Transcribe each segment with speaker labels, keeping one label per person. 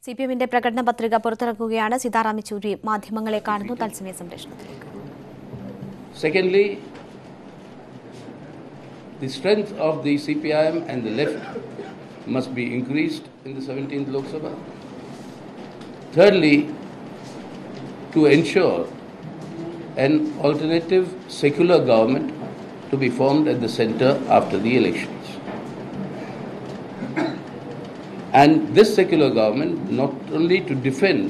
Speaker 1: CPMന്റെ പ്രകടന പത്രിക പുറത്തിറക്കുകയാണ്. Sitaram yechury മാധ്യമങ്ങളെ കാണുന്നു തത്സമയ സംപ്രേഷണത്തിലേക്ക്.
Speaker 2: Secondly, the strength of the CPM and the left must be increased in the 17th Lok Sabha. Thirdly, to ensure an alternative secular government to be formed at the centre after the elections. And this secular government not only to defend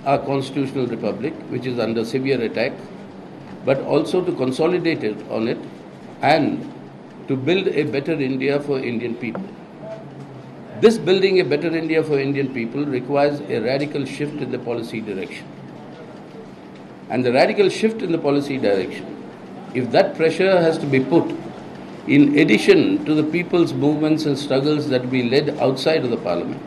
Speaker 2: our constitutional republic, which is under severe attack, but also to consolidate it on it and to build a better India for Indian people. This building a better India for Indian people requires a radical shift in the policy direction. And the radical shift in the policy direction, if that pressure has to be put in addition to the people's movements and struggles that we led outside of the parliament,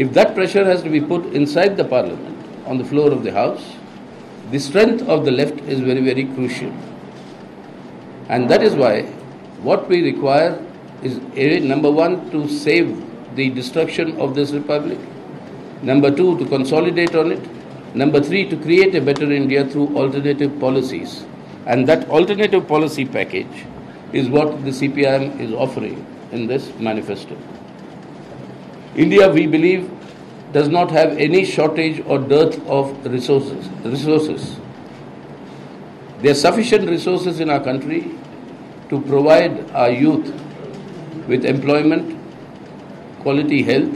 Speaker 2: if that pressure has to be put inside the parliament on the floor of the house, the strength of the left is very, very crucial. And that is why what we require is number one, to save the destruction of this republic, number two, to consolidate on it, number three, to create a better India through alternative policies. And that alternative policy package is what the CPM is offering in this manifesto. India, we believe, does not have any shortage or dearth of resources. There are sufficient resources in our country to provide our youth with employment, quality health,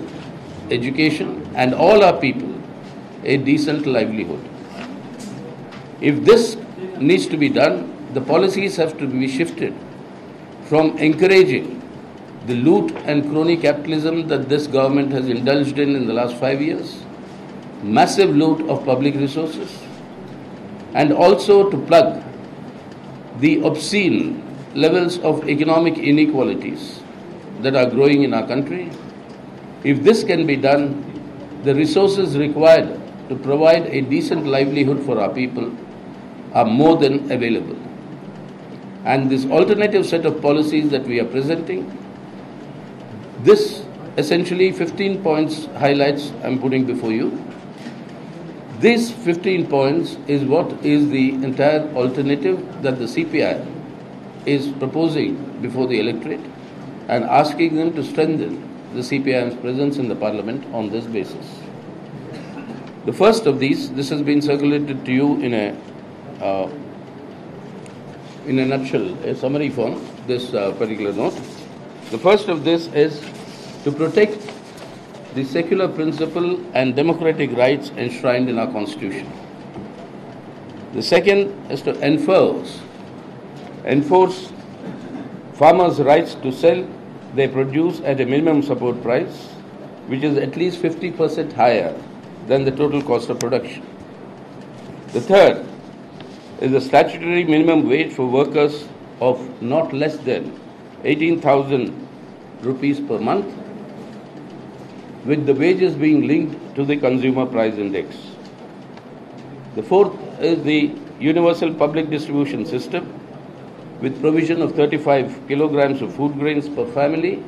Speaker 2: education, and all our people a decent livelihood. If this needs to be done, the policies have to be shifted from encouraging the loot and crony capitalism that this government has indulged in the last 5 years, massive loot of public resources, and also to plug the obscene levels of economic inequalities that are growing in our country. If this can be done, the resources required to provide a decent livelihood for our people are more than available. And this alternative set of policies that we are presenting, this essentially 15 points highlights I'm putting before you. These 15 points is what is the entire alternative that the CPI is proposing before the electorate and asking them to strengthen the CPIM's presence in the parliament on this basis. The first of these, this has been circulated to you in a nutshell, a summary form, this particular note. The first of this is to protect the secular principle and democratic rights enshrined in our constitution. The second is to enforce farmers' rights to sell their produce at a minimum support price, which is at least 50% higher than the total cost of production. The third is the statutory minimum wage for workers of not less than 18,000 rupees per month, with the wages being linked to the consumer price index. The fourth is the universal public distribution system with provision of 35 kilograms of food grains per family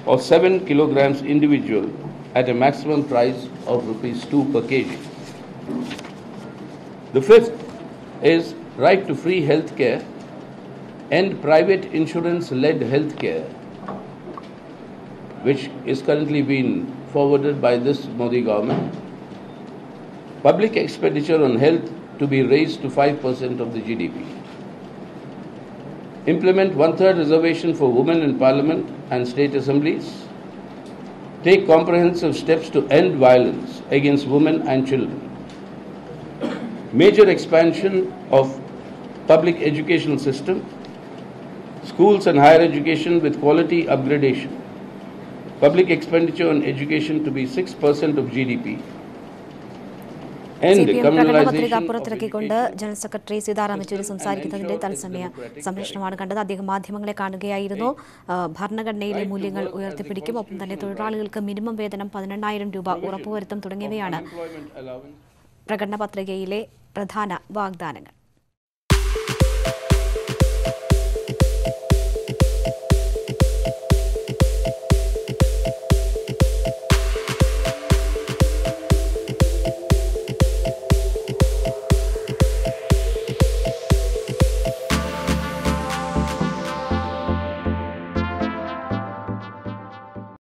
Speaker 2: or 7 kilograms individual at a maximum price of rupees 2 per kg. The fifth is right to free health care and private insurance-led health care, which is currently being forwarded by this Modi government. Public expenditure on health to be raised to 5% of the GDP. Implement 1/3 reservation for women in parliament and state assemblies. Take comprehensive steps to end violence against women and children. Major expansion of public educational system, schools and higher education with quality upgradation. Public expenditure on education to be 6% of GDP.
Speaker 1: CPM പ്രകടന പത്രിക പുറത്തിറക്കിക്കൊണ്ട് general secretary Sitaram yechury സംസാരിക്കുന്നതിന്റെ തത്സമയ സംപ്രേഷണമാണ് കണ്ടത്. അദ്ദേഹം മാധ്യമങ്ങളെ കാണുകയായിരുന്നു. ഭരണഘടനയിലെ മൂല്യങ്ങൾ ഉയർത്തിപ്പിടിക്കും, ഒപ്പം തന്നെ തൊഴിലാളികൾക്ക് മിനിമം വേതനം 18,000 രൂപ ഉറപ്പുവരുത്തും തുടങ്ങിയവയാണ് പ്രകടന പത്രികയിലെ പ്രധാന വാഗ്ദാനങ്ങൾ.